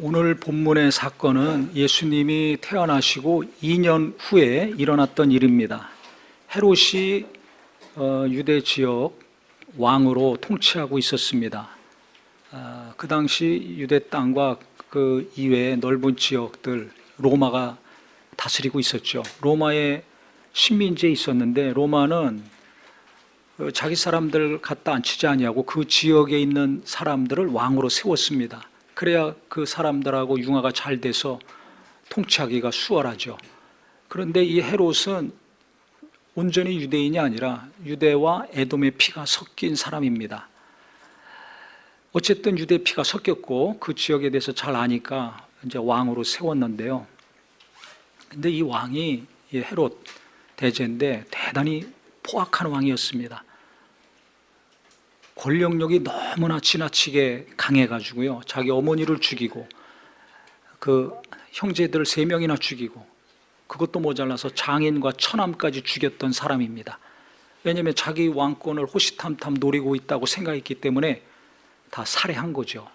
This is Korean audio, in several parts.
오늘 본문의 사건은 예수님이 태어나시고 2년 후에 일어났던 일입니다. 헤롯이 유대 지역 왕으로 통치하고 있었습니다. 그 당시 유대 땅과 그 이외의 넓은 지역들 로마가 다스리고 있었죠. 로마에 식민지에 있었는데 로마는 자기 사람들 갖다 앉히지 아니하고 그 지역에 있는 사람들을 왕으로 세웠습니다. 그래야 그 사람들하고 융화가 잘 돼서 통치하기가 수월하죠. 그런데 이 헤롯은 온전히 유대인이 아니라 유대와 에돔의 피가 섞인 사람입니다. 어쨌든 유대 피가 섞였고 그 지역에 대해서 잘 아니까 이제 왕으로 세웠는데요. 근데 이 왕이 이 헤롯 대제인데 대단히 포악한 왕이었습니다. 권력력이 너무나 지나치게 강해가지고요. 자기 어머니를 죽이고 그 형제들 3명이나 죽이고 그것도 모자라서 장인과 처남까지 죽였던 사람입니다. 왜냐하면 자기 왕권을 호시탐탐 노리고 있다고 생각했기 때문에 다 살해한 거죠.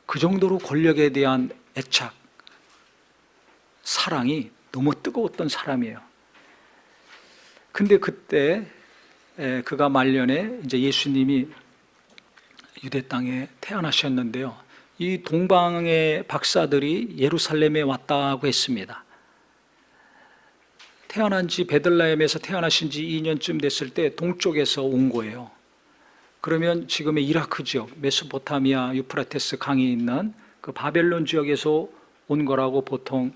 그 정도로 권력에 대한 애착, 사랑이 너무 뜨거웠던 사람이에요. 근데 그때 그가 말년에 이제 예수님이 유대 땅에 태어나셨는데요. 이 동방의 박사들이 예루살렘에 왔다고 했습니다. 태어난 지 베들레헴에서 태어나신 지 2년쯤 됐을 때 동쪽에서 온 거예요. 그러면 지금의 이라크 지역, 메소포타미아 유프라테스 강이 있는 그 바벨론 지역에서 온 거라고 보통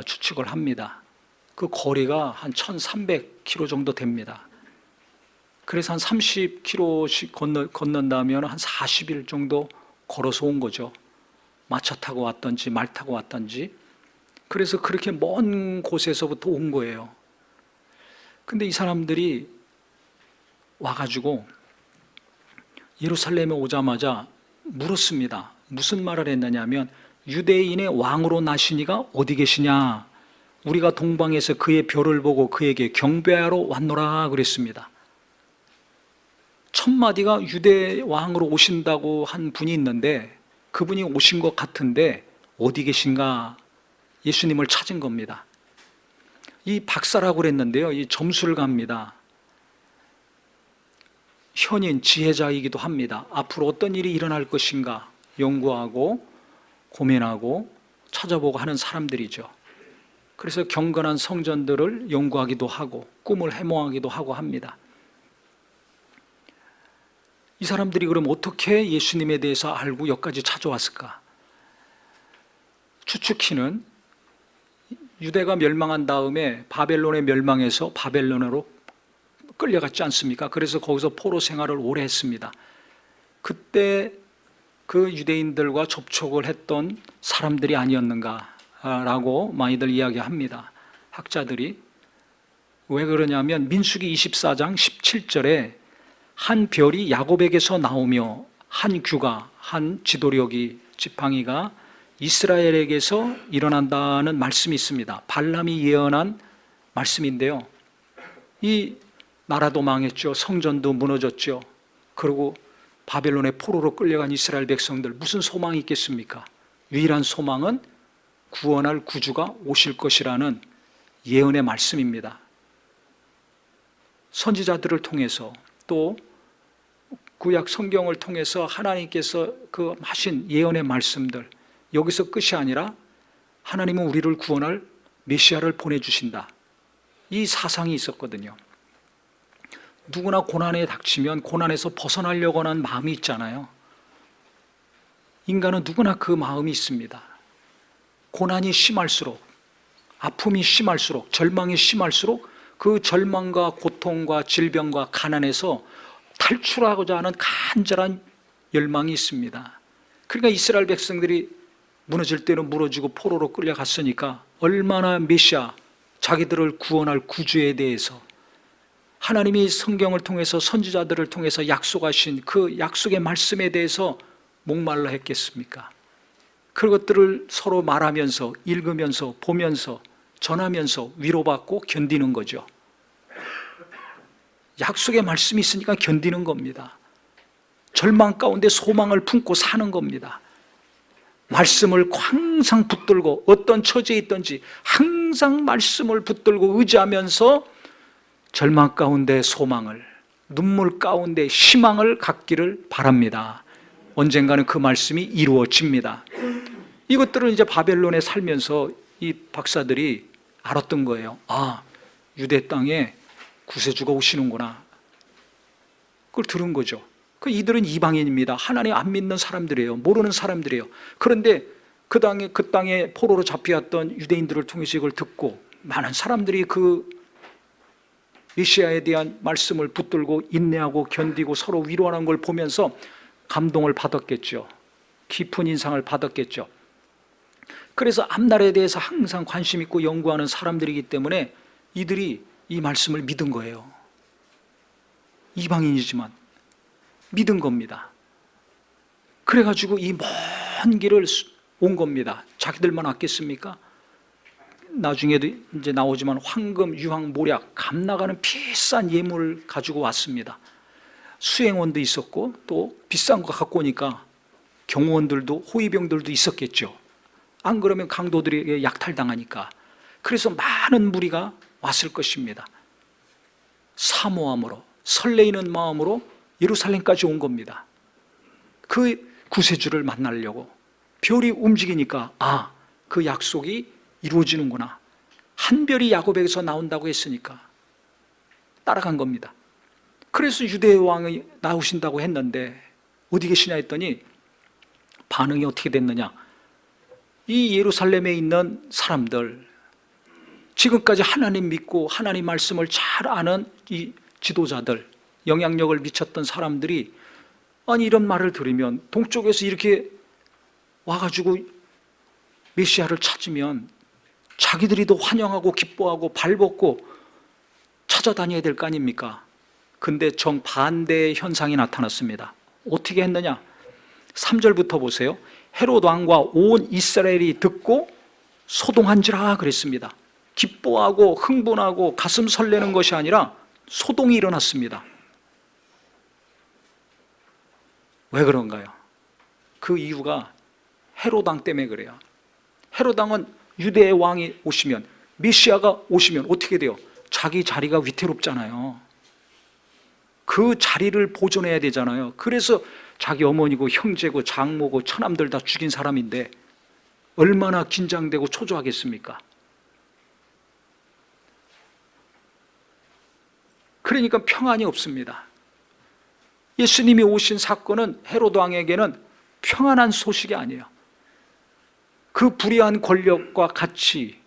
추측을 합니다. 그 거리가 한 1300km 정도 됩니다. 그래서 한 30km씩 건넌다면 한 40일 정도 걸어서 온 거죠. 마차 타고 왔던지 말 타고 왔던지. 그래서 그렇게 먼 곳에서부터 온 거예요. 근데 이 사람들이 와가지고 예루살렘에 오자마자 물었습니다. 무슨 말을 했느냐면 유대인의 왕으로 나시니가 어디 계시냐? 우리가 동방에서 그의 별을 보고 그에게 경배하러 왔노라 그랬습니다. 첫 마디가 유대 왕으로 오신다고 한 분이 있는데 그분이 오신 것 같은데 어디 계신가? 예수님을 찾은 겁니다. 이 박사라고 그랬는데요. 이 점수를 갑니다. 현인 지혜자이기도 합니다. 앞으로 어떤 일이 일어날 것인가 연구하고 고민하고 찾아보고 하는 사람들이죠. 그래서 경건한 성전들을 연구하기도 하고 꿈을 해몽하기도 하고 합니다. 이 사람들이 그럼 어떻게 예수님에 대해서 알고 여기까지 찾아왔을까? 추측키는 유대가 멸망한 다음에 바벨론에 멸망해서 바벨론으로 끌려갔지 않습니까? 그래서 거기서 포로 생활을 오래 했습니다. 그때 그 유대인들과 접촉을 했던 사람들이 아니었는가라고 많이들 이야기합니다. 학자들이. 왜 그러냐면 민수기 24장 17절에 한 별이 야곱에게서 나오며 한 규가, 한 지도력이, 지팡이가 이스라엘에게서 일어난다는 말씀이 있습니다. 발람이 예언한 말씀인데요. 이 나라도 망했죠. 성전도 무너졌죠. 그리고 바벨론의 포로로 끌려간 이스라엘 백성들 무슨 소망이 있겠습니까? 유일한 소망은 구원할 구주가 오실 것이라는 예언의 말씀입니다. 선지자들을 통해서 또 구약 성경을 통해서 하나님께서 그 하신 예언의 말씀들, 여기서 끝이 아니라 하나님은 우리를 구원할 메시아를 보내주신다. 이 사상이 있었거든요. 누구나 고난에 닥치면 고난에서 벗어나려고 하는 마음이 있잖아요. 인간은 누구나 그 마음이 있습니다. 고난이 심할수록, 아픔이 심할수록, 절망이 심할수록 그 절망과 고통과 질병과 가난에서 탈출하고자 하는 간절한 열망이 있습니다. 그러니까 이스라엘 백성들이 무너질 때는 무너지고 포로로 끌려갔으니까 얼마나 메시아, 자기들을 구원할 구주에 대해서 하나님이 성경을 통해서 선지자들을 통해서 약속하신 그 약속의 말씀에 대해서 목말라 했겠습니까? 그것들을 서로 말하면서 읽으면서 보면서 전하면서 위로받고 견디는 거죠. 약속의 말씀이 있으니까 견디는 겁니다. 절망 가운데 소망을 품고 사는 겁니다. 말씀을 항상 붙들고 어떤 처지에 있든지 항상 말씀을 붙들고 의지하면서 절망 가운데 소망을, 눈물 가운데 희망을 갖기를 바랍니다. 언젠가는 그 말씀이 이루어집니다. 이것들을 이제 바벨론에 살면서 이 박사들이 알았던 거예요. 아, 유대 땅에 구세주가 오시는구나. 그걸 들은 거죠. 이들은 이방인입니다. 하나님 안 믿는 사람들이에요. 모르는 사람들이에요. 그런데 그 땅에 포로로 잡혀왔던 유대인들을 통해서 이걸 듣고 많은 사람들이 그 메시아에 대한 말씀을 붙들고 인내하고 견디고 서로 위로하는 걸 보면서 감동을 받았겠죠. 깊은 인상을 받았겠죠. 그래서 앞날에 대해서 항상 관심 있고 연구하는 사람들이기 때문에 이들이 이 말씀을 믿은 거예요. 이방인이지만 믿은 겁니다. 그래가지고 이 먼 길을 온 겁니다. 자기들만 왔겠습니까? 나중에도 이제 나오지만 황금, 유황, 모략, 값 나가는 비싼 예물을 가지고 왔습니다. 수행원도 있었고 또 비싼 거 갖고 오니까 경호원들도 호위병들도 있었겠죠. 안 그러면 강도들에게 약탈당하니까. 그래서 많은 무리가 왔을 것입니다. 사모함으로, 설레이는 마음으로 예루살렘까지 온 겁니다. 그 구세주를 만나려고. 별이 움직이니까 아, 그 약속이 이루어지는구나. 한 별이 야곱에게서 나온다고 했으니까 따라간 겁니다. 그래서 유대의 왕이 나오신다고 했는데 어디 계시냐 했더니 반응이 어떻게 됐느냐. 이 예루살렘에 있는 사람들, 지금까지 하나님 믿고 하나님 말씀을 잘 아는 이 지도자들, 영향력을 미쳤던 사람들이 아니 이런 말을 들으면 동쪽에서 이렇게 와가지고 메시아를 찾으면 자기들이 더 환영하고 기뻐하고 발벗고 찾아다녀야 될 거 아닙니까? 근데 정반대의 현상이 나타났습니다. 어떻게 했느냐? 3절부터 보세요. 헤롯 왕과 온 이스라엘이 듣고 소동한지라 그랬습니다. 기뻐하고 흥분하고 가슴 설레는 것이 아니라 소동이 일어났습니다. 왜 그런가요? 그 이유가 헤롯 왕 때문에 그래요. 헤롯 왕은 유대의 왕이 오시면, 메시아가 오시면 어떻게 돼요? 자기 자리가 위태롭잖아요. 그 자리를 보존해야 되잖아요. 그래서 자기 어머니고 형제고 장모고 처남들 다 죽인 사람인데 얼마나 긴장되고 초조하겠습니까? 그러니까 평안이 없습니다. 예수님이 오신 사건은 헤롯 왕에게는 평안한 소식이 아니에요. 그 불의한 권력과 같이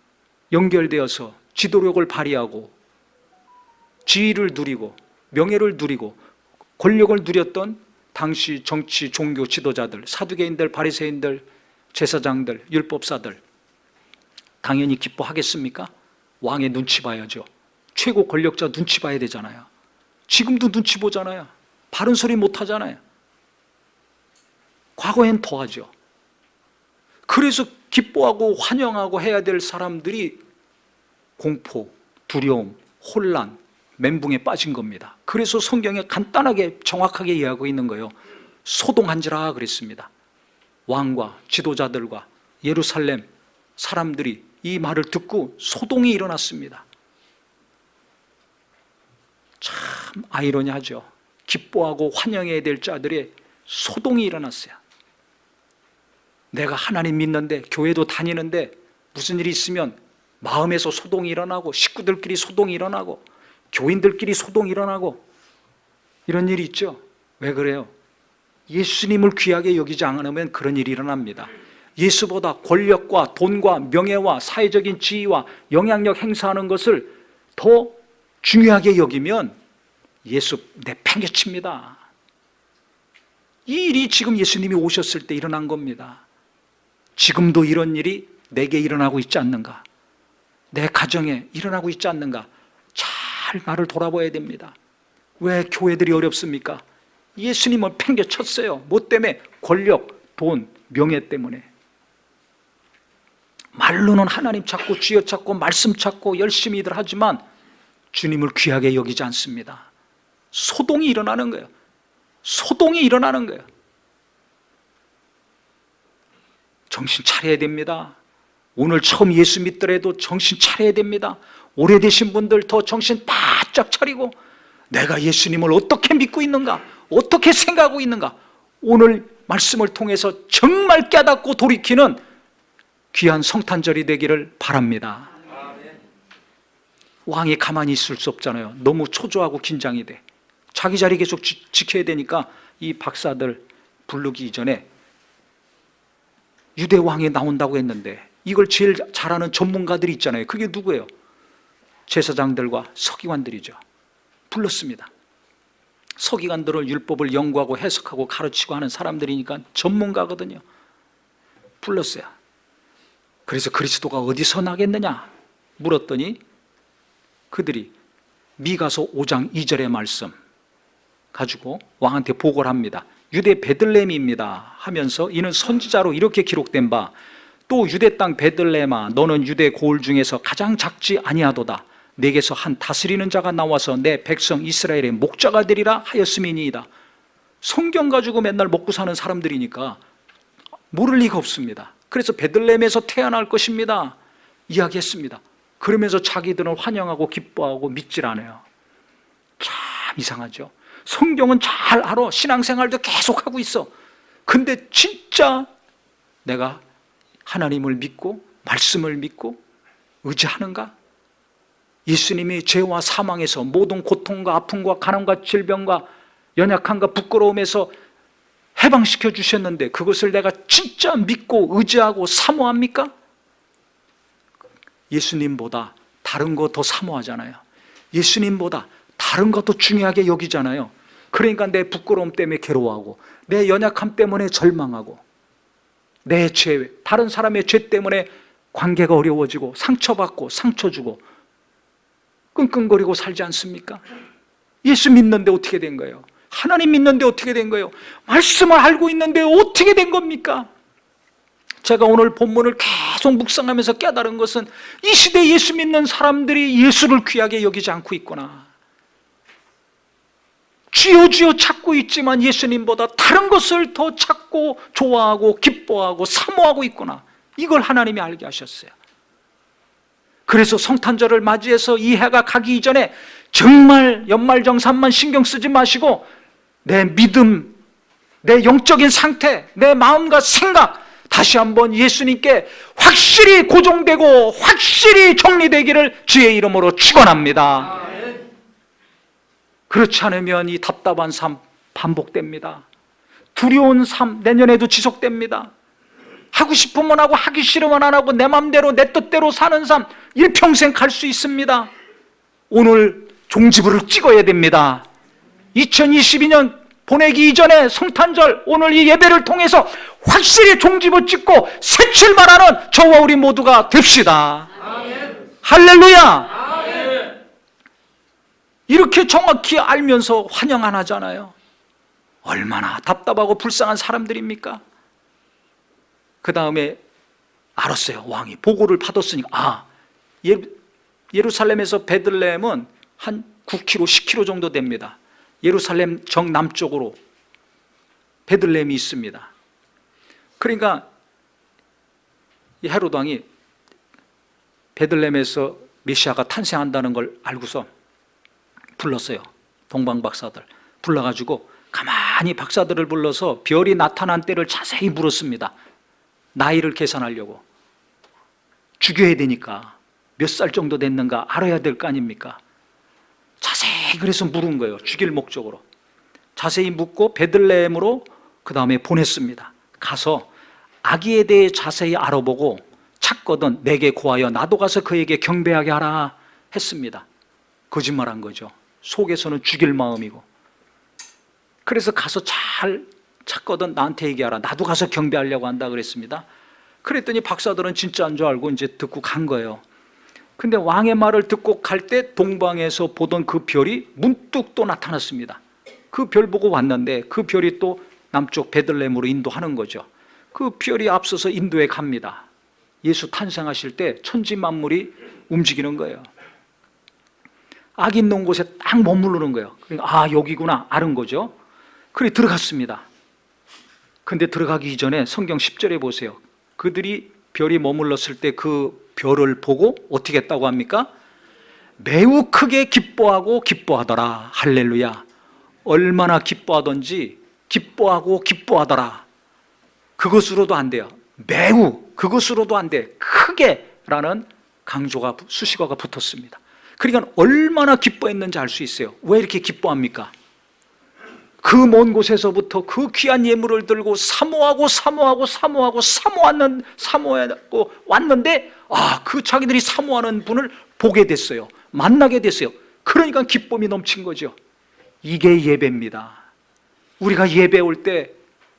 연결되어서 지도력을 발휘하고 지위를 누리고 명예를 누리고 권력을 누렸던 당시 정치, 종교 지도자들, 사두개인들, 바리새인들, 제사장들, 율법사들 당연히 기뻐하겠습니까? 왕의 눈치 봐야죠. 최고 권력자 눈치 봐야 되잖아요. 지금도 눈치 보잖아요. 바른 소리 못 하잖아요. 과거엔 더하죠. 그래서 기뻐하고 환영하고 해야 될 사람들이 공포, 두려움, 혼란, 멘붕에 빠진 겁니다. 그래서 성경에 간단하게 정확하게 이해하고 있는 거예요. 소동한지라 그랬습니다. 왕과 지도자들과 예루살렘 사람들이 이 말을 듣고 소동이 일어났습니다. 참 아이러니하죠. 기뻐하고 환영해야 될 자들의 소동이 일어났어요. 내가 하나님 믿는데 교회도 다니는데 무슨 일이 있으면 마음에서 소동이 일어나고 식구들끼리 소동이 일어나고 교인들끼리 소동이 일어나고 이런 일이 있죠. 왜 그래요? 예수님을 귀하게 여기지 않으면 그런 일이 일어납니다. 예수보다 권력과 돈과 명예와 사회적인 지위와 영향력 행사하는 것을 더 중요하게 여기면 예수 내팽개칩니다. 이 일이 지금 예수님이 오셨을 때 일어난 겁니다. 지금도 이런 일이 내게 일어나고 있지 않는가? 내 가정에 일어나고 있지 않는가? 잘 나를 돌아봐야 됩니다. 왜 교회들이 어렵습니까? 예수님을 팽개쳤어요. 뭐 때문에? 권력, 돈, 명예 때문에. 말로는 하나님 찾고 쥐어 찾고 말씀 찾고 열심히들 하지만 주님을 귀하게 여기지 않습니다. 소동이 일어나는 거예요. 소동이 일어나는 거예요. 정신 차려야 됩니다. 오늘 처음 예수 믿더라도 정신 차려야 됩니다. 오래되신 분들 더 정신 바짝 차리고 내가 예수님을 어떻게 믿고 있는가, 어떻게 생각하고 있는가, 오늘 말씀을 통해서 정말 깨닫고 돌이키는 귀한 성탄절이 되기를 바랍니다. 왕이 가만히 있을 수 없잖아요. 너무 초조하고 긴장이 돼. 자기 자리 계속 지켜야 되니까 이 박사들 부르기 이전에 유대 왕이 나온다고 했는데 이걸 제일 잘하는 전문가들이 있잖아요. 그게 누구예요? 제사장들과 서기관들이죠. 불렀습니다. 서기관들은 율법을 연구하고 해석하고 가르치고 하는 사람들이니까 전문가거든요. 불렀어요. 그래서 그리스도가 어디서 나겠느냐 물었더니 그들이 미가서 5장 2절의 말씀 가지고 왕한테 보고를 합니다. 유대 베들레헴입니다 하면서 이는 선지자로 이렇게 기록된 바 또 유대 땅 베들레헴아 너는 유대 고을 중에서 가장 작지 아니하도다. 내게서 한 다스리는 자가 나와서 내 백성 이스라엘의 목자가 되리라 하였음이니이다. 성경 가지고 맨날 먹고 사는 사람들이니까 모를 리가 없습니다. 그래서 베들레헴에서 태어날 것입니다 이야기했습니다. 그러면서 자기들은 환영하고 기뻐하고 믿질 않아요. 참 이상하죠. 성경은 잘 알아. 신앙생활도 계속하고 있어. 근데 진짜 내가 하나님을 믿고 말씀을 믿고 의지하는가? 예수님이 죄와 사망에서 모든 고통과 아픔과 가난과 질병과 연약함과 부끄러움에서 해방시켜 주셨는데 그것을 내가 진짜 믿고 의지하고 사모합니까? 예수님보다 다른 거 더 사모하잖아요. 예수님보다 다른 것도 중요하게 여기잖아요. 그러니까 내 부끄러움 때문에 괴로워하고 내 연약함 때문에 절망하고 내 죄, 다른 사람의 죄 때문에 관계가 어려워지고 상처받고 상처 주고 끙끙거리고 살지 않습니까? 예수 믿는데 어떻게 된 거예요? 하나님 믿는데 어떻게 된 거예요? 말씀을 알고 있는데 어떻게 된 겁니까? 제가 오늘 본문을 계속 묵상하면서 깨달은 것은 이 시대에 예수 믿는 사람들이 예수를 귀하게 여기지 않고 있구나. 주여 주여 찾고 있지만 예수님보다 다른 것을 더 찾고 좋아하고 기뻐하고 사모하고 있구나. 이걸 하나님이 알게 하셨어요. 그래서 성탄절을 맞이해서 이 해가 가기 이전에 정말 연말정산만 신경 쓰지 마시고 내 믿음, 내 영적인 상태, 내 마음과 생각 다시 한번 예수님께 확실히 고정되고 확실히 정리되기를 주의 이름으로 축원합니다. 그렇지 않으면 이 답답한 삶 반복됩니다. 두려운 삶 내년에도 지속됩니다. 하고 싶으면 하고 하기 싫으면 안 하고 내 맘대로 내 뜻대로 사는 삶 일평생 갈 수 있습니다. 오늘 종지부를 찍어야 됩니다. 2022년 보내기 이전에 성탄절 오늘 이 예배를 통해서 확실히 종지부 찍고 새 출발하는 저와 우리 모두가 됩시다. 아멘. 할렐루야. 아멘. 이렇게 정확히 알면서 환영 안 하잖아요. 얼마나 답답하고 불쌍한 사람들입니까? 그 다음에 알았어요. 왕이 보고를 받았으니까 예루살렘에서 베들레헴은 한 9km, 10km 정도 됩니다. 예루살렘 정남쪽으로 베들레헴이 있습니다. 그러니까 이 헤롯 왕이 베들레헴에서 메시아가 탄생한다는 걸 알고서 불렀어요. 동방박사들 불러가지고 가만히 박사들을 불러서 별이 나타난 때를 자세히 물었습니다. 나이를 계산하려고. 죽여야 되니까 몇 살 정도 됐는가 알아야 될 거 아닙니까? 자세히 그래서 물은 거예요. 죽일 목적으로. 자세히 묻고 베들레헴으로 그 다음에 보냈습니다. 가서 아기에 대해 자세히 알아보고 찾거든 내게 고하여 나도 가서 그에게 경배하게 하라 했습니다. 거짓말한 거죠. 속에서는 죽일 마음이고. 그래서 가서 잘 찾거든 나한테 얘기하라. 나도 가서 경배하려고 한다 그랬습니다. 그랬더니 박사들은 진짜인 줄 알고 이제 듣고 간 거예요. 근데 왕의 말을 듣고 갈 때 동방에서 보던 그 별이 문득 또 나타났습니다. 그 별 보고 왔는데 그 별이 또 남쪽 베들레헴으로 인도하는 거죠. 그 별이 앞서서 인도에 갑니다. 예수 탄생하실 때 천지 만물이 움직이는 거예요. 악 있는 곳에 딱 머무르는 거예요. 그러니까 아 여기구나 아는 거죠. 그래 들어갔습니다. 근데 들어가기 이전에 성경 10절에 보세요. 그들이 별이 머물렀을 때 그 별을 보고 어떻게 했다고 합니까? 매우 크게 기뻐하고 기뻐하더라. 할렐루야. 얼마나 기뻐하던지 기뻐하고 기뻐하더라. 그것으로도 안 돼요. 매우, 그것으로도 안 돼. 크게 라는 강조가, 수식어가 붙었습니다. 그러니까 얼마나 기뻐했는지 알 수 있어요. 왜 이렇게 기뻐합니까? 그 먼 곳에서부터 그 귀한 예물을 들고 사모하고 왔는데, 그 자기들이 사모하는 분을 보게 됐어요. 만나게 됐어요. 그러니까 기쁨이 넘친 거죠. 이게 예배입니다. 우리가 예배 올 때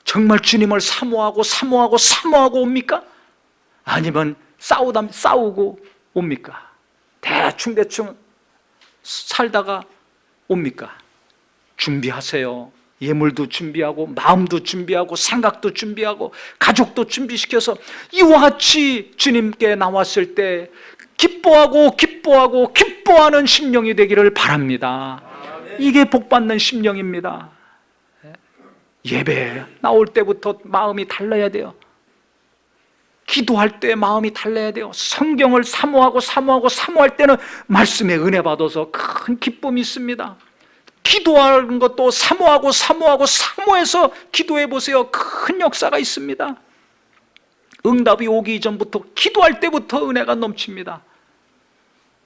정말 주님을 사모하고 옵니까? 아니면 싸우고 옵니까? 대충 살다가 옵니까? 준비하세요. 예물도 준비하고 마음도 준비하고 생각도 준비하고 가족도 준비시켜서 이와 같이 주님께 나왔을 때 기뻐하는 심령이 되기를 바랍니다. 이게 복받는 심령입니다. 예배 나올 때부터 마음이 달라야 돼요. 기도할 때 마음이 달라야 돼요. 성경을 사모할 때는 말씀에 은혜 받아서 큰 기쁨이 있습니다. 기도하는 것도 사모해서 기도해 보세요. 큰 역사가 있습니다. 응답이 오기 이전부터 기도할 때부터 은혜가 넘칩니다.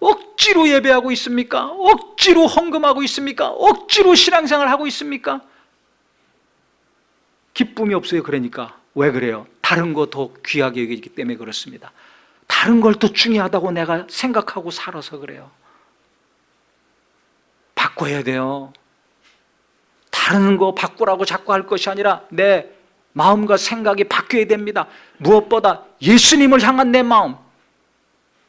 억지로 예배하고 있습니까? 억지로 헌금하고 있습니까? 억지로 신앙생활 하고 있습니까? 기쁨이 없어요. 그러니까 왜 그래요? 다른 거 더 귀하게 여기기 때문에 그렇습니다. 다른 걸 더 중요하다고 내가 생각하고 살아서 그래요. 바꿔야 돼요. 다른 거 바꾸라고 자꾸 할 것이 아니라 내 마음과 생각이 바뀌어야 됩니다. 무엇보다 예수님을 향한 내 마음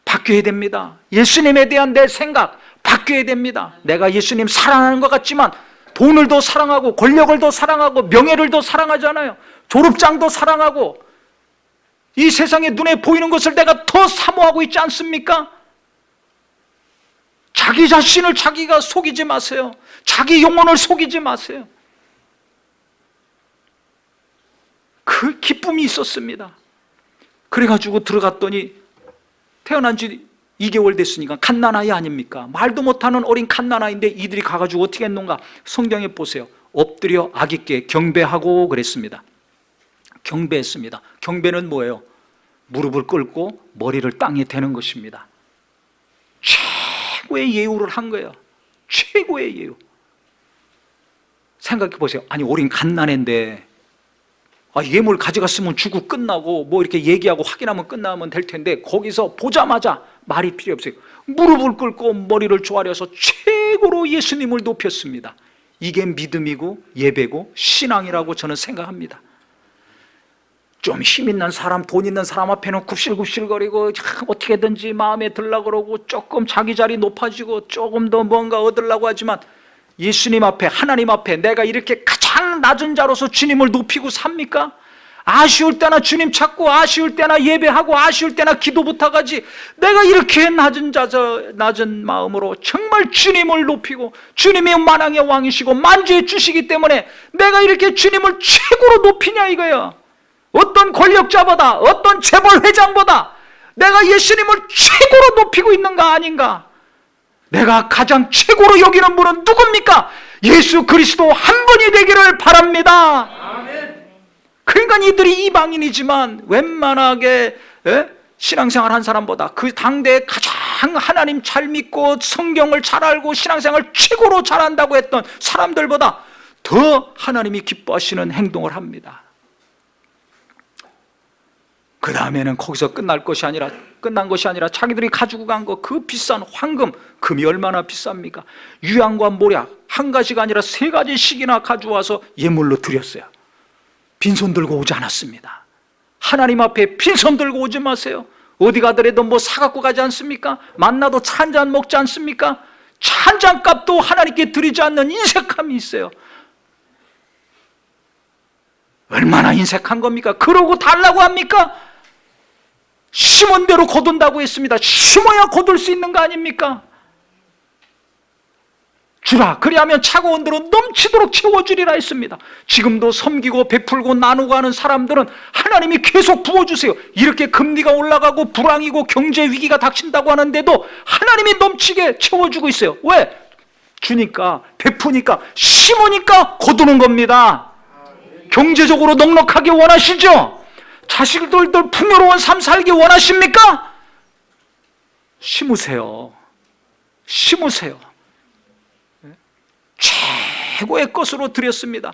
바뀌어야 됩니다. 예수님에 대한 내 생각 바뀌어야 됩니다. 내가 예수님 사랑하는 것 같지만 돈을 더 사랑하고 권력을 더 사랑하고 명예를 더 사랑하잖아요. 졸업장도 사랑하고 이 세상에 눈에 보이는 것을 내가 더 사모하고 있지 않습니까? 자기 자신을 자기가 속이지 마세요. 자기 영혼을 속이지 마세요. 그 기쁨이 있었습니다. 그래가지고 들어갔더니 태어난 지 2개월 됐으니까 갓난아이 아닙니까? 말도 못하는 어린 갓난아이인데 이들이 가가지고 어떻게 했는가? 성경에 보세요. 엎드려 아기께 경배하고 그랬습니다. 경배했습니다. 경배는 뭐예요? 무릎을 꿇고 머리를 땅에 대는 것입니다. 최고의 예우를 한 거예요. 최고의 예우. 생각해 보세요. 아니 어린 갓난애인데 예물 가져갔으면 주고 끝나고 뭐 이렇게 얘기하고 확인하면 끝나면 될 텐데 거기서 보자마자 말이 필요 없어요. 무릎을 꿇고 머리를 조아려서 최고로 예수님을 높였습니다. 이게 믿음이고 예배고 신앙이라고 저는 생각합니다. 좀 힘 있는 사람, 돈 있는 사람 앞에는 굽실굽실거리고 어떻게든지 마음에 들려고 그러고 조금 자기 자리 높아지고 조금 더 뭔가 얻으려고 하지만 예수님 앞에, 하나님 앞에 내가 이렇게 가장 낮은 자로서 주님을 높이고 삽니까? 아쉬울 때나 주님 찾고 아쉬울 때나 예배하고 아쉬울 때나 기도 부탁하지 내가 이렇게 낮은 마음으로 정말 주님을 높이고 주님이 만왕의 왕이시고 만주의 주시기 때문에 내가 이렇게 주님을 최고로 높이냐 이거야. 어떤 권력자보다 어떤 재벌 회장보다 내가 예수님을 최고로 높이고 있는가 아닌가? 내가 가장 최고로 여기는 분은 누굽니까? 예수 그리스도 한 분이 되기를 바랍니다. 아멘. 그러니까 이들이 이방인이지만 웬만하게 신앙생활 한 사람보다 그 당대에 가장 하나님 잘 믿고 성경을 잘 알고 신앙생활 최고로 잘한다고 했던 사람들보다 더 하나님이 기뻐하시는 행동을 합니다. 그 다음에는 거기서 끝난 것이 아니라 자기들이 가지고 간 거 그 비싼 황금, 금이 얼마나 비쌉니까? 유향과 모략 한 가지가 아니라 3가지씩이나 가져와서 예물로 드렸어요. 빈손 들고 오지 않았습니다. 하나님 앞에 빈손 들고 오지 마세요. 어디 가더라도 뭐 사갖고 가지 않습니까? 만나도 차 한잔 먹지 않습니까? 차 한잔 값도 하나님께 드리지 않는 인색함이 있어요. 얼마나 인색한 겁니까? 그러고 달라고 합니까? 심은 대로 거둔다고 했습니다. 심어야 거둘 수 있는 거 아닙니까? 주라. 그리하면 차가운 대로 넘치도록 채워주리라 했습니다. 지금도 섬기고 베풀고 나누고 하는 사람들은 하나님이 계속 부어주세요. 이렇게 금리가 올라가고 불황이고 경제 위기가 닥친다고 하는데도 하나님이 넘치게 채워주고 있어요. 왜? 주니까, 베푸니까, 심으니까 거두는 겁니다. 경제적으로 넉넉하게 원하시죠? 자식들도 풍요로운 삶 살기 원하십니까? 심으세요. 심으세요. 최고의 것으로 드렸습니다.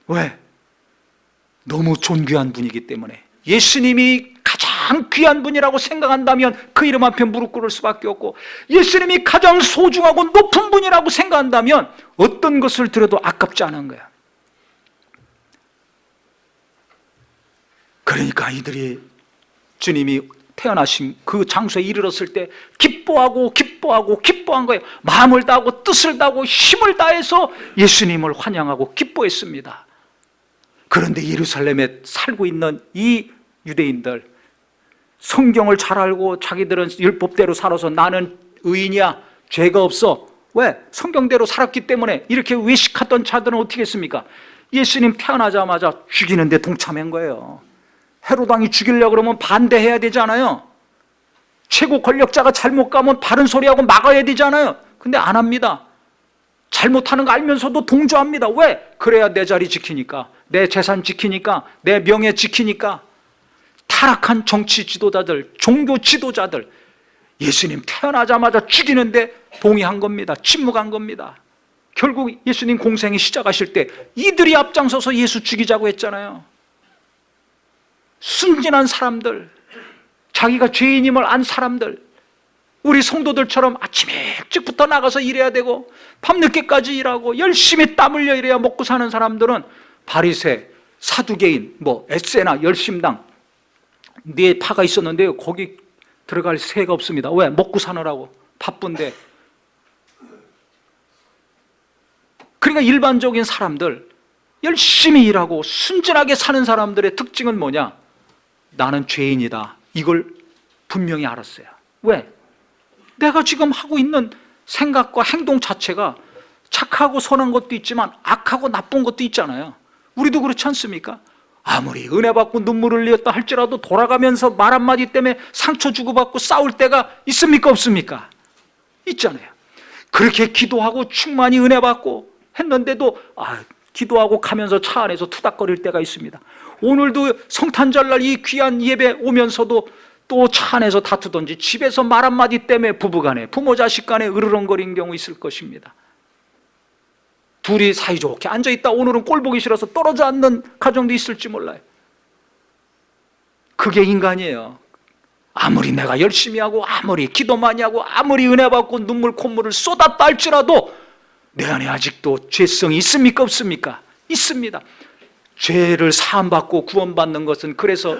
왜? 너무 존귀한 분이기 때문에. 예수님이 가장 귀한 분이라고 생각한다면 그 이름 앞에 무릎 꿇을 수밖에 없고, 예수님이 가장 소중하고 높은 분이라고 생각한다면 어떤 것을 드려도 아깝지 않은 거야. 그러니까 이들이 주님이 태어나신 그 장소에 이르렀을 때 기뻐하고 기뻐한 거예요. 마음을 다하고 뜻을 다하고 힘을 다해서 예수님을 환영하고 기뻐했습니다. 그런데 예루살렘에 살고 있는 이 유대인들, 성경을 잘 알고 자기들은 율법대로 살아서 나는 의인이야, 죄가 없어. 왜? 성경대로 살았기 때문에. 이렇게 외식하던 자들은 어떻게 했습니까? 예수님 태어나자마자 죽이는데 동참한 거예요. 헤롯 왕이 죽이려고 그러면 반대해야 되잖아요. 최고 권력자가 잘못 가면 바른 소리하고 막아야 되잖아요. 근데 안 합니다. 잘못하는 거 알면서도 동조합니다. 왜? 그래야 내 자리 지키니까, 내 재산 지키니까, 내 명예 지키니까. 타락한 정치 지도자들, 종교 지도자들, 예수님 태어나자마자 죽이는데 동의한 겁니다. 침묵한 겁니다. 결국 예수님 공생이 시작하실 때 이들이 앞장서서 예수 죽이자고 했잖아요. 순진한 사람들, 자기가 죄인임을 안 사람들, 우리 성도들처럼 아침 일찍부터 나가서 일해야 되고 밤늦게까지 일하고 열심히 땀 흘려 일해야 먹고 사는 사람들은 바리새, 사두개인, 에세나, 열심당 네 파가 있었는데요, 거기 들어갈 새가 없습니다. 왜? 먹고 사느라고 바쁜데. 그러니까 일반적인 사람들, 열심히 일하고 순진하게 사는 사람들의 특징은 뭐냐? 나는 죄인이다. 이걸 분명히 알았어요. 왜? 내가 지금 하고 있는 생각과 행동 자체가 착하고 선한 것도 있지만 악하고 나쁜 것도 있잖아요. 우리도 그렇지 않습니까? 아무리 은혜 받고 눈물을 흘렸다 할지라도 돌아가면서 말 한마디 때문에 상처 주고받고 싸울 때가 있습니까? 없습니까? 있잖아요. 그렇게 기도하고 충만히 은혜 받고 했는데도 기도하고 가면서 차 안에서 투닥거릴 때가 있습니다. 오늘도 성탄절날 이 귀한 예배 오면서도 또 차 안에서 다투던지 집에서 말 한마디 때문에 부부간에, 부모 자식 간에 으르렁거린 경우 있을 것입니다. 둘이 사이좋게 앉아있다 오늘은 꼴 보기 싫어서 떨어져 앉는 가정도 있을지 몰라요. 그게 인간이에요. 아무리 내가 열심히 하고 아무리 기도 많이 하고 아무리 은혜 받고 눈물 콧물을 쏟았다 할지라도 내 안에 아직도 죄성이 있습니까? 없습니까? 있습니다. 죄를 사함받고 구원받는 것은 그래서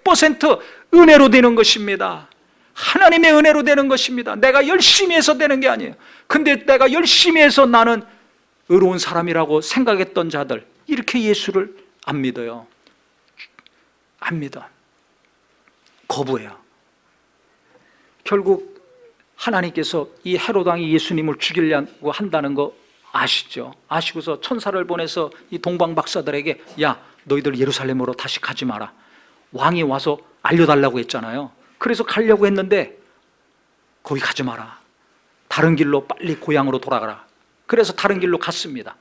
100% 은혜로 되는 것입니다. 하나님의 은혜로 되는 것입니다. 내가 열심히 해서 되는 게 아니에요. 근데 내가 열심히 해서 나는 의로운 사람이라고 생각했던 자들, 이렇게 예수를 안 믿어요. 안 믿어. 거부해요. 결국 하나님께서 이 헤롯 왕이 예수님을 죽이려고 한다는 거 아시죠? 아시고서 천사를 보내서 이 동방 박사들에게, 야, 너희들 예루살렘으로 다시 가지 마라. 왕이 와서 알려달라고 했잖아요. 그래서 가려고 했는데 거기 가지 마라. 다른 길로 빨리 고향으로 돌아가라. 그래서 다른 길로 갔습니다.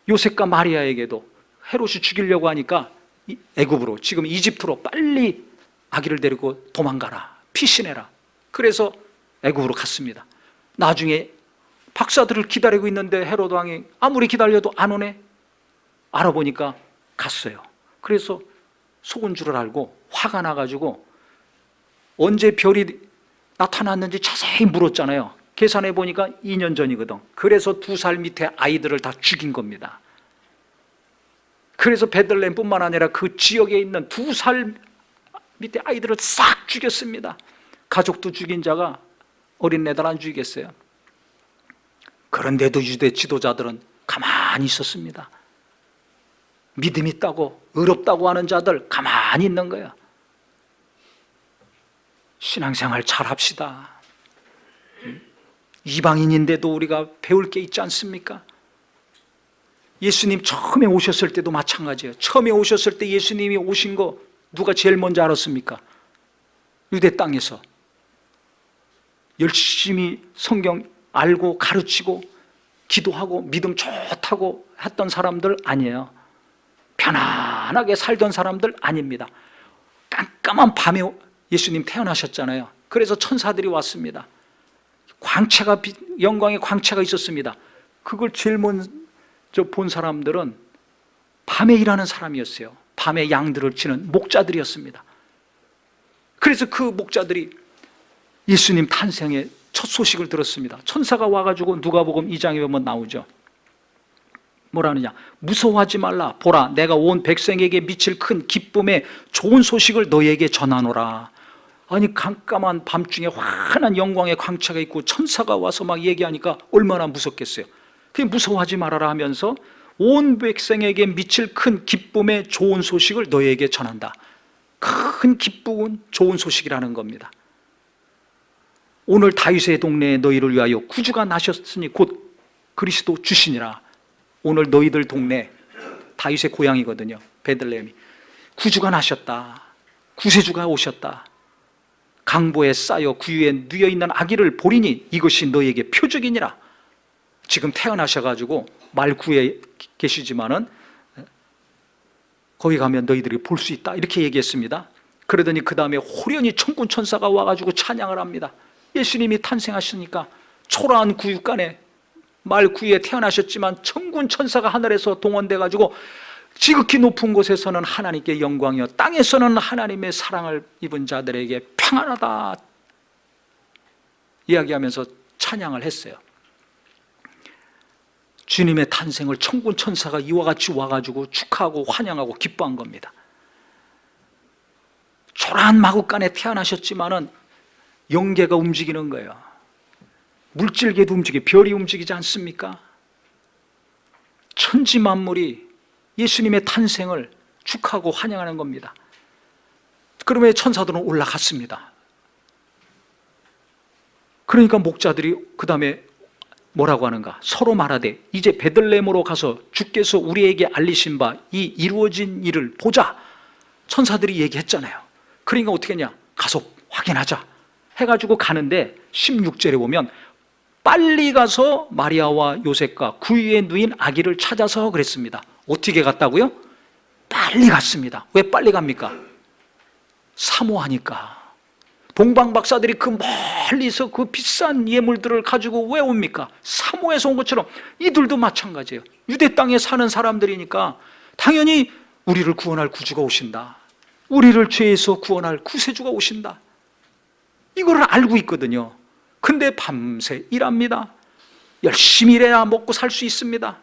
요셉과 마리아에게도 헤롯이 죽이려고 하니까 애굽으로, 지금 이집트로 빨리 아기를 데리고 도망가라, 피신해라. 그래서 애굽으로 갔습니다. 나중에 박사들을 기다리고 있는데 헤롯 왕이 아무리 기다려도 안 오네. 알아보니까 갔어요. 그래서 속은 줄을 알고 화가 나가지고 언제 별이 나타났는지 자세히 물었잖아요. 계산해 보니까 2년 전이거든. 그래서 2살 밑에 아이들을 다 죽인 겁니다. 그래서 베들레헴뿐만 아니라 그 지역에 있는 2살 밑에 아이들을 싹 죽였습니다. 가족도 죽인 자가 어린애들 안 죽이겠어요? 그런데도 유대 지도자들은 가만히 있었습니다. 믿음 있다고, 의롭다고 하는 자들 가만히 있는 거예요. 신앙생활 잘 합시다. 이방인인데도 우리가 배울 게 있지 않습니까? 예수님 처음에 오셨을 때도 마찬가지예요. 처음에 오셨을 때 예수님이 오신 거 누가 제일 먼저 알았습니까? 유대 땅에서 열심히 성경 알고 가르치고 기도하고 믿음 좋다고 했던 사람들 아니에요. 편안하게 살던 사람들 아닙니다. 깜깜한 밤에 예수님 태어나셨잖아요. 그래서 천사들이 왔습니다. 광채가, 영광의 광채가 있었습니다. 그걸 제일 먼저 본 사람들은 밤에 일하는 사람이었어요. 밤에 양들을 치는 목자들이었습니다. 그래서 그 목자들이 예수님 탄생의 첫 소식을 들었습니다. 천사가 와가지고 누가복음 2장에 보면 나오죠. 뭐라느냐? 무서워하지 말라. 보라, 내가 온 백성에게 미칠 큰 기쁨의 좋은 소식을 너에게 전하노라. 아니, 깜깜한 밤중에 환한 영광의 광채가 있고 천사가 와서 막 얘기하니까 얼마나 무섭겠어요. 그게 무서워하지 말아라 하면서 온 백성에게 미칠 큰 기쁨의 좋은 소식을 너에게 전한다. 큰 기쁨은 좋은 소식이라는 겁니다. 오늘 다윗의 동네에 너희를 위하여 구주가 나셨으니 곧 그리스도 주시니라. 오늘 너희들 동네, 다윗의 고향이거든요. 베들레헴이. 구주가 나셨다. 구세주가 오셨다. 강보에 쌓여 구유에 누여있는 아기를 보리니 이것이 너희에게 표적이니라. 지금 태어나셔가지고 말구에 계시지만은 거기 가면 너희들이 볼 수 있다, 이렇게 얘기했습니다. 그러더니 그 다음에 호련히 천군 천사가 와가지고 찬양을 합니다. 예수님이 탄생하시니까 초라한 구육간에 말구에 태어나셨지만 천군 천사가 하늘에서 동원돼가지고 지극히 높은 곳에서는 하나님께 영광이요 땅에서는 하나님의 사랑을 입은 자들에게 평안하다 이야기하면서 찬양을 했어요. 주님의 탄생을 천군 천사가 이와 같이 와가지고 축하하고 환영하고 기뻐한 겁니다. 초라한 마구간에 태어나셨지만은 영계가 움직이는 거예요. 물질계도 움직여, 별이 움직이지 않습니까? 천지 만물이 예수님의 탄생을 축하하고 환영하는 겁니다. 그러면 천사들은 올라갔습니다. 그러니까 목자들이 그 다음에 뭐라고 하는가? 서로 말하되 이제 베들레헴으로 가서 주께서 우리에게 알리신 바 이 이루어진 일을 보자. 천사들이 얘기했잖아요. 그러니까 어떻게 했냐? 가서 확인하자 해가지고 가는데 16절에 보면 빨리 가서 마리아와 요셉과 구유에 누인 아기를 찾아서 그랬습니다. 어떻게 갔다고요? 빨리 갔습니다. 왜 빨리 갑니까? 사모하니까. 동방박사들이 그 멀리서 그 비싼 예물들을 가지고 왜 옵니까? 사모해서 온 것처럼 이들도 마찬가지예요. 유대 땅에 사는 사람들이니까 당연히 우리를 구원할 구주가 오신다. 우리를 죄에서 구원할 구세주가 오신다. 이거를 알고 있거든요. 근데 밤새 일합니다. 열심히 일해야 먹고 살 수 있습니다.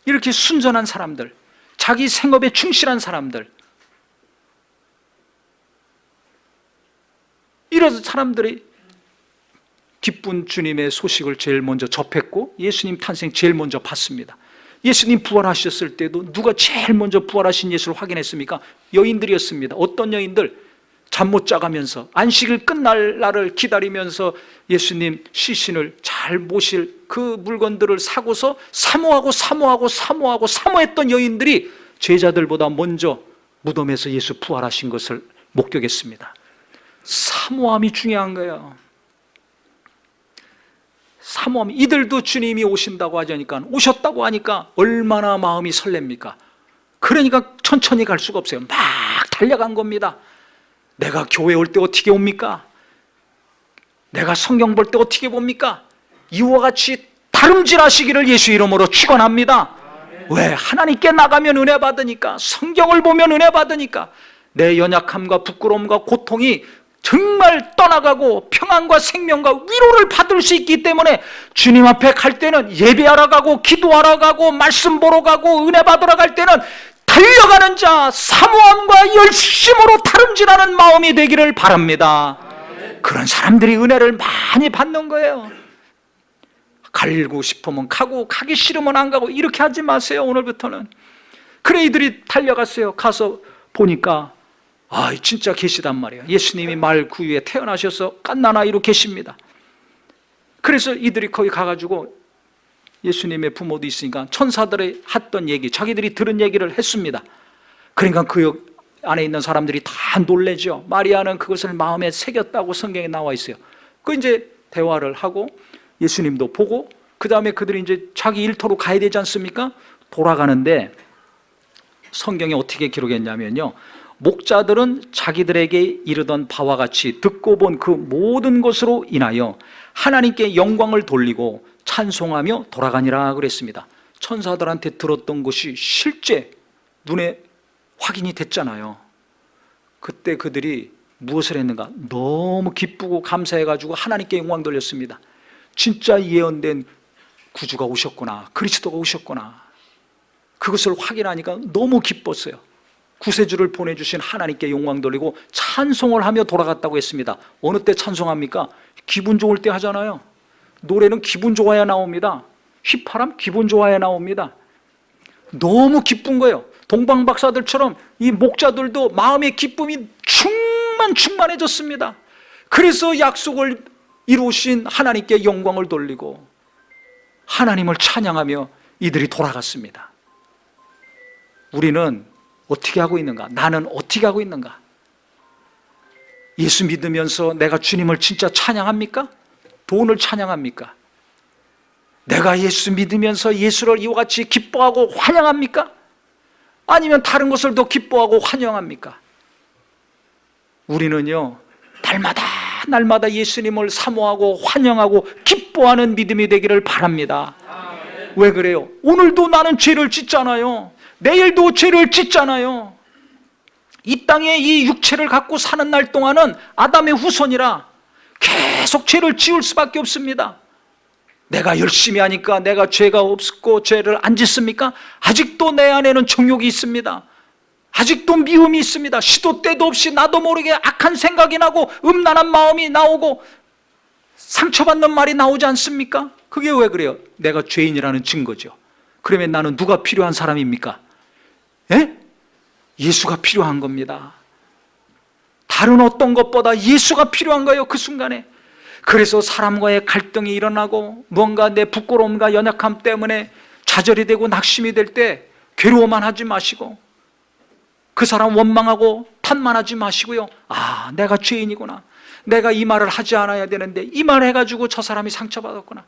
이렇게 순전한 사람들, 자기 생업에 충실한 사람들, 이런 사람들이 기쁜 주님의 소식을 제일 먼저 접했고 예수님 탄생 제일 먼저 봤습니다. 예수님 부활하셨을 때도 누가 제일 먼저 부활하신 예수를 확인했습니까? 여인들이었습니다. 어떤 여인들? 잠 못 자가면서 안식일 끝날 날을 기다리면서 예수님 시신을 잘 모실 그 물건들을 사고서 사모했던 여인들이 제자들보다 먼저 무덤에서 예수 부활하신 것을 목격했습니다. 사모함이 중요한 거예요. 사모함. 이들도 주님이 오신다고 하니까, 오셨다고 하니까 얼마나 마음이 설렙니까? 그러니까 천천히 갈 수가 없어요. 막 달려간 겁니다. 내가 교회 올 때 어떻게 옵니까? 내가 성경 볼 때 어떻게 봅니까? 이와 같이 다름질하시기를 예수 이름으로 축원합니다. 왜? 하나님께 나가면 은혜 받으니까, 성경을 보면 은혜 받으니까 내 연약함과 부끄러움과 고통이 정말 떠나가고 평안과 생명과 위로를 받을 수 있기 때문에 주님 앞에 갈 때는 예배하러 가고 기도하러 가고 말씀 보러 가고 은혜 받으러 갈 때는 달려가는 자, 사모함과 열심으로 다름질하는 마음이 되기를 바랍니다. 그런 사람들이 은혜를 많이 받는 거예요. 가고 싶으면 가고 가기 싫으면 안 가고 이렇게 하지 마세요. 오늘부터는. 그래 이들이 달려갔어요. 가서 보니까 진짜 계시단 말이에요. 예수님이 말 구유에 태어나셔서 갓난 아이로 계십니다. 그래서 이들이 거기 가가지고 예수님의 부모도 있으니까 천사들이 했던 얘기, 자기들이 들은 얘기를 했습니다. 그러니까 그 안에 있는 사람들이 다 놀래죠. 마리아는 그것을 마음에 새겼다고 성경에 나와 있어요. 그 이제 대화를 하고 예수님도 보고 그 다음에 그들이 이제 자기 일터로 가야 되지 않습니까? 돌아가는데 성경에 어떻게 기록했냐면요, 목자들은 자기들에게 이르던 바와 같이 듣고 본 그 모든 것으로 인하여 하나님께 영광을 돌리고 찬송하며 돌아가니라 그랬습니다. 천사들한테 들었던 것이 실제 눈에 확인이 됐잖아요. 그때 그들이 무엇을 했는가? 너무 기쁘고 감사해가지고 하나님께 영광 돌렸습니다. 진짜 예언된 구주가 오셨구나, 그리스도가 오셨구나, 그것을 확인하니까 너무 기뻤어요. 구세주를 보내주신 하나님께 영광 돌리고 찬송을 하며 돌아갔다고 했습니다. 어느 때 찬송합니까? 기분 좋을 때 하잖아요. 노래는 기분 좋아야 나옵니다. 휘파람 기분 좋아야 나옵니다. 너무 기쁜 거예요. 동방박사들처럼 이 목자들도 마음의 기쁨이 충만해졌습니다. 그래서 약속을 이루신 하나님께 영광을 돌리고 하나님을 찬양하며 이들이 돌아갔습니다. 우리는 어떻게 하고 있는가? 나는 어떻게 하고 있는가? 예수 믿으면서 내가 주님을 진짜 찬양합니까? 돈을 찬양합니까? 내가 예수 믿으면서 예수를 이와 같이 기뻐하고 환영합니까? 아니면 다른 것을 더 기뻐하고 환영합니까? 우리는요, 날마다 예수님을 사모하고 환영하고 기뻐하는 믿음이 되기를 바랍니다. 왜 그래요? 오늘도 나는 죄를 짓잖아요. 내일도 죄를 짓잖아요. 이 땅에 이 육체를 갖고 사는 날 동안은 아담의 후손이라 계속 죄를 지을 수밖에 없습니다. 내가 열심히 하니까 내가 죄가 없고 죄를 안 짓습니까? 아직도 내 안에는 정욕이 있습니다. 아직도 미움이 있습니다. 시도 때도 없이 나도 모르게 악한 생각이 나고 음란한 마음이 나오고 상처받는 말이 나오지 않습니까? 그게 왜 그래요? 내가 죄인이라는 증거죠. 그러면 나는 누가 필요한 사람입니까? 예? 예수가 필요한 겁니다. 다른 어떤 것보다 예수가 필요한 거예요, 그 순간에. 그래서 사람과의 갈등이 일어나고 뭔가 내 부끄러움과 연약함 때문에 좌절이 되고 낙심이 될 때 괴로워만 하지 마시고 그 사람 원망하고 탓만하지 마시고요, 아, 내가 죄인이구나, 내가 이 말을 하지 않아야 되는데 이 말 해가지고 저 사람이 상처받았구나,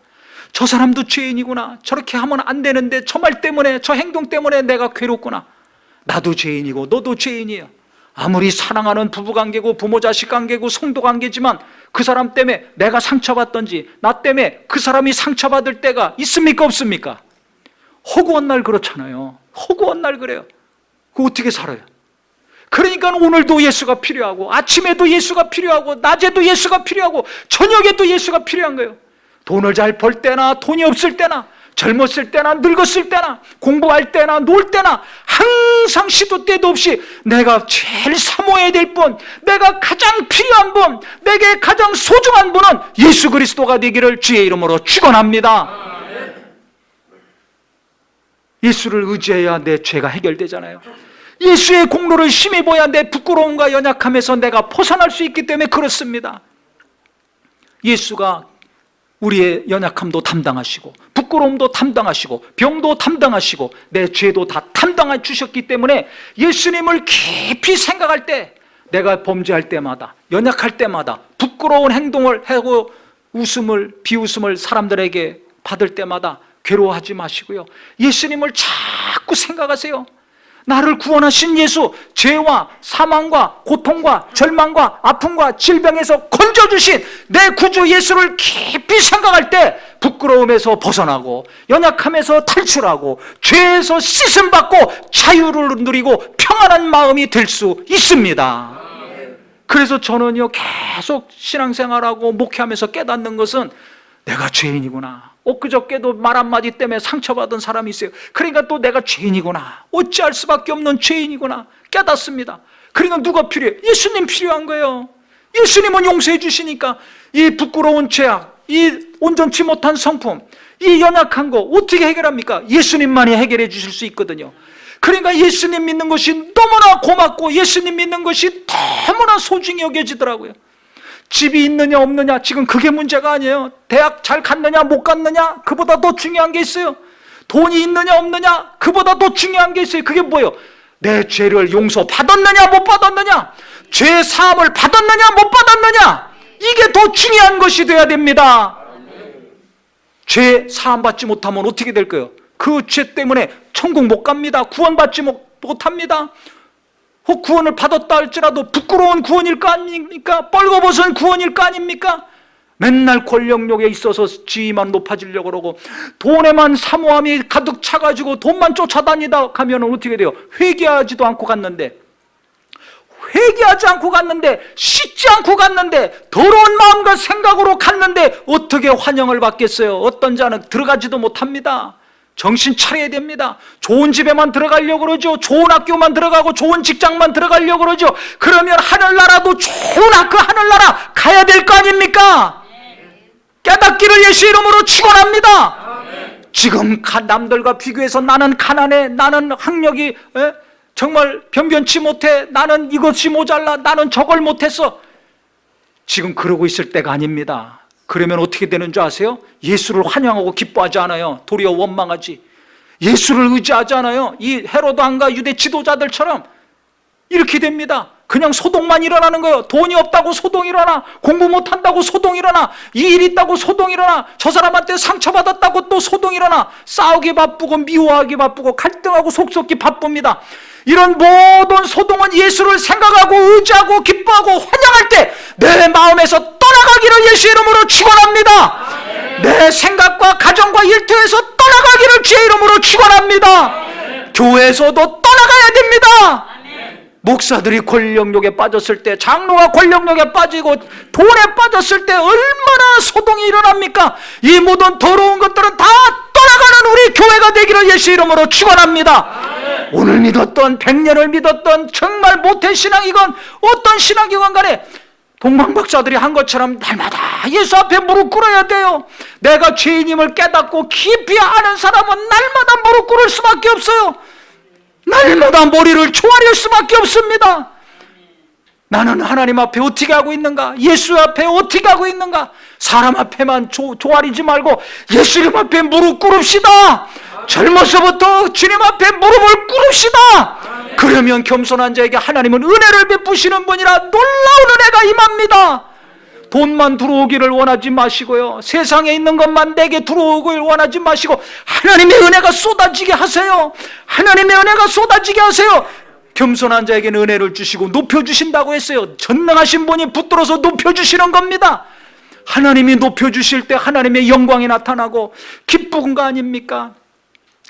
저 사람도 죄인이구나, 저렇게 하면 안 되는데 저 말 때문에 저 행동 때문에 내가 괴롭구나, 나도 죄인이고 너도 죄인이에요. 아무리 사랑하는 부부관계고 부모 자식 관계고 성도 관계지만 그 사람 때문에 내가 상처받던지 나 때문에 그 사람이 상처받을 때가 있습니까 없습니까? 허구한 날 그렇잖아요. 허구한 날 그래요. 그거 어떻게 살아요? 그러니까 오늘도 예수가 필요하고 아침에도 예수가 필요하고 낮에도 예수가 필요하고 저녁에도 예수가 필요한 거예요. 돈을 잘 벌 때나 돈이 없을 때나 젊었을 때나 늙었을 때나 공부할 때나 놀 때나 항상 시도 때도 없이 내가 제일 사모해야 될 분, 내가 가장 필요한 분, 내게 가장 소중한 분은 예수 그리스도가 되기를 주의 이름으로 축원합니다. 예수를 의지해야 내 죄가 해결되잖아요. 예수의 공로를 힘입어야 내 부끄러움과 연약함에서 내가 벗어날 수 있기 때문에 그렇습니다. 예수가 우리의 연약함도 담당하시고 부끄러움도 담당하시고 병도 담당하시고 내 죄도 다 담당해 주셨기 때문에 예수님을 깊이 생각할 때, 내가 범죄할 때마다 연약할 때마다 부끄러운 행동을 하고 비웃음을 사람들에게 받을 때마다 괴로워하지 마시고요, 예수님을 자꾸 생각하세요. 나를 구원하신 예수, 죄와 사망과 고통과 절망과 아픔과 질병에서 건져주신 내 구주 예수를 깊이 생각할 때 부끄러움에서 벗어나고 연약함에서 탈출하고 죄에서 씻음받고 자유를 누리고 평안한 마음이 될 수 있습니다. 그래서 저는요, 계속 신앙생활하고 목회하면서 깨닫는 것은 내가 죄인이구나. 엊그저께도 말 한마디 때문에 상처받은 사람이 있어요. 그러니까 또 내가 죄인이구나, 어찌할 수밖에 없는 죄인이구나 깨닫습니다. 그러니까 누가 필요해요? 예수님 필요한 거예요. 예수님은 용서해 주시니까 이 부끄러운 죄악, 이 온전치 못한 성품, 이 연약한 거 어떻게 해결합니까? 예수님만이 해결해 주실 수 있거든요. 그러니까 예수님 믿는 것이 너무나 고맙고 예수님 믿는 것이 너무나 소중히 여겨지더라고요. 집이 있느냐 없느냐, 지금 그게 문제가 아니에요. 대학 잘 갔느냐 못 갔느냐, 그보다 더 중요한 게 있어요. 돈이 있느냐 없느냐, 그보다 더 중요한 게 있어요. 그게 뭐예요? 내 죄를 용서받았느냐 못 받았느냐, 죄 사함을 받았느냐 못 받았느냐, 이게 더 중요한 것이 돼야 됩니다. 죄 사함 받지 못하면 어떻게 될까요? 그 죄 때문에 천국 못 갑니다. 구원받지 못합니다. 혹 구원을 받았다 할지라도 부끄러운 구원일 거 아닙니까? 뻘거벗은 구원일 거 아닙니까? 맨날 권력욕에 있어서 지위만 높아지려고 그러고 돈에만 사모함이 가득 차가지고 돈만 쫓아다니다 가면 어떻게 돼요? 회개하지도 않고 갔는데, 회개하지 않고 갔는데, 씻지 않고 갔는데, 더러운 마음과 생각으로 갔는데 어떻게 환영을 받겠어요? 어떤 자는 들어가지도 못합니다. 정신 차려야 됩니다. 좋은 집에만 들어가려고 그러죠. 좋은 학교만 들어가고 좋은 직장만 들어가려고 그러죠. 그러면 하늘나라도 좋은 그 하늘나라 가야 될 거 아닙니까? 깨닫기를 예수 이름으로 축원합니다. 지금 남들과 비교해서 나는 가난해, 나는 학력이 정말 변변치 못해, 나는 이것이 모자라, 나는 저걸 못했어, 지금 그러고 있을 때가 아닙니다. 그러면 어떻게 되는 줄 아세요? 예수를 환영하고 기뻐하지 않아요. 도리어 원망하지. 예수를 의지하지 않아요. 이 헤로드 왕과 유대 지도자들처럼 이렇게 됩니다. 그냥 소동만 일어나는 거예요. 돈이 없다고 소동 일어나, 공부 못한다고 소동 일어나, 이 일 있다고 소동 일어나, 저 사람한테 상처받았다고 또 소동 일어나, 싸우기 바쁘고 미워하기 바쁘고 갈등하고 속썩기 바쁩니다. 이런 모든 소동은 예수를 생각하고 의지하고 기뻐하고 환영할 때 내 마음에서 떠나가기를 예수 이름으로 축원합니다. 내 생각과 가정과 일터에서 떠나가기를 주의 이름으로 축원합니다. 교회에서도 떠나가야 됩니다. 목사들이 권력욕에 빠졌을 때, 장로가 권력욕에 빠지고 돈에 빠졌을 때 얼마나 소동이 일어납니까? 이 모든 더러운 것들은 다 떠나가는 우리 교회가 되기를 예수 이름으로 축원합니다. 오늘 믿었던, 100년을 믿었던 정말 모태 신앙이건 어떤 신앙이건 간에 동방박사들이 한 것처럼 날마다 예수 앞에 무릎 꿇어야 돼요. 내가 죄인임을 깨닫고 깊이 아는 사람은 날마다 무릎 꿇을 수밖에 없어요. 날마다 머리를 조아릴 수밖에 없습니다. 나는 하나님 앞에 어떻게 하고 있는가? 예수 앞에 어떻게 하고 있는가? 사람 앞에만 조아리지 말고 예수님 앞에 무릎 꿇읍시다. 젊어서부터 주님 앞에 무릎을 꿇읍시다. 그러면 겸손한 자에게 하나님은 은혜를 베푸시는 분이라 놀라운 은혜가 임합니다. 돈만 들어오기를 원하지 마시고요, 세상에 있는 것만 내게 들어오길 원하지 마시고 하나님의 은혜가 쏟아지게 하세요. 하나님의 은혜가 쏟아지게 하세요. 겸손한 자에게는 은혜를 주시고 높여주신다고 했어요. 전능하신 분이 붙들어서 높여주시는 겁니다. 하나님이 높여주실 때 하나님의 영광이 나타나고 기쁜 거 아닙니까?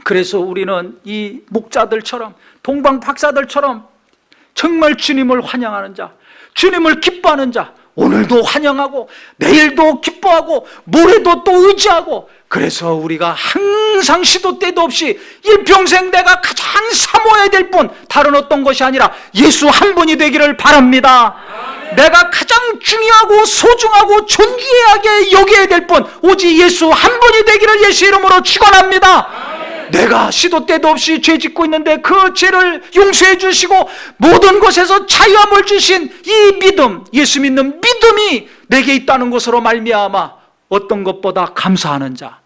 그래서 우리는 이 목자들처럼, 동방 박사들처럼 정말 주님을 환영하는 자, 주님을 기뻐하는 자, 오늘도 환영하고 내일도 기뻐하고 모레도 또 의지하고, 그래서 우리가 항상 시도 때도 없이 일평생 내가 가장 사모해야 될 분, 다른 어떤 것이 아니라 예수 한 분이 되기를 바랍니다. 내가 가장 중요하고 소중하고 존귀하게 여겨야 될 분, 오직 예수 한 분이 되기를 예수 이름으로 축원합니다. 내가 시도 때도 없이 죄 짓고 있는데 그 죄를 용서해 주시고 모든 것에서 자유함을 주신 이 믿음, 예수 믿는 믿음이 내게 있다는 것으로 말미암아 어떤 것보다 감사하는 자,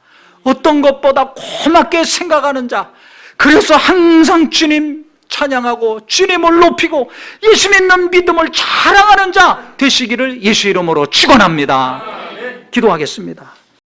어떤 것보다 고맙게 생각하는 자, 그래서 항상 주님 찬양하고 주님을 높이고 예수 믿는 믿음을 자랑하는 자 되시기를 예수 이름으로 축원합니다. 기도하겠습니다.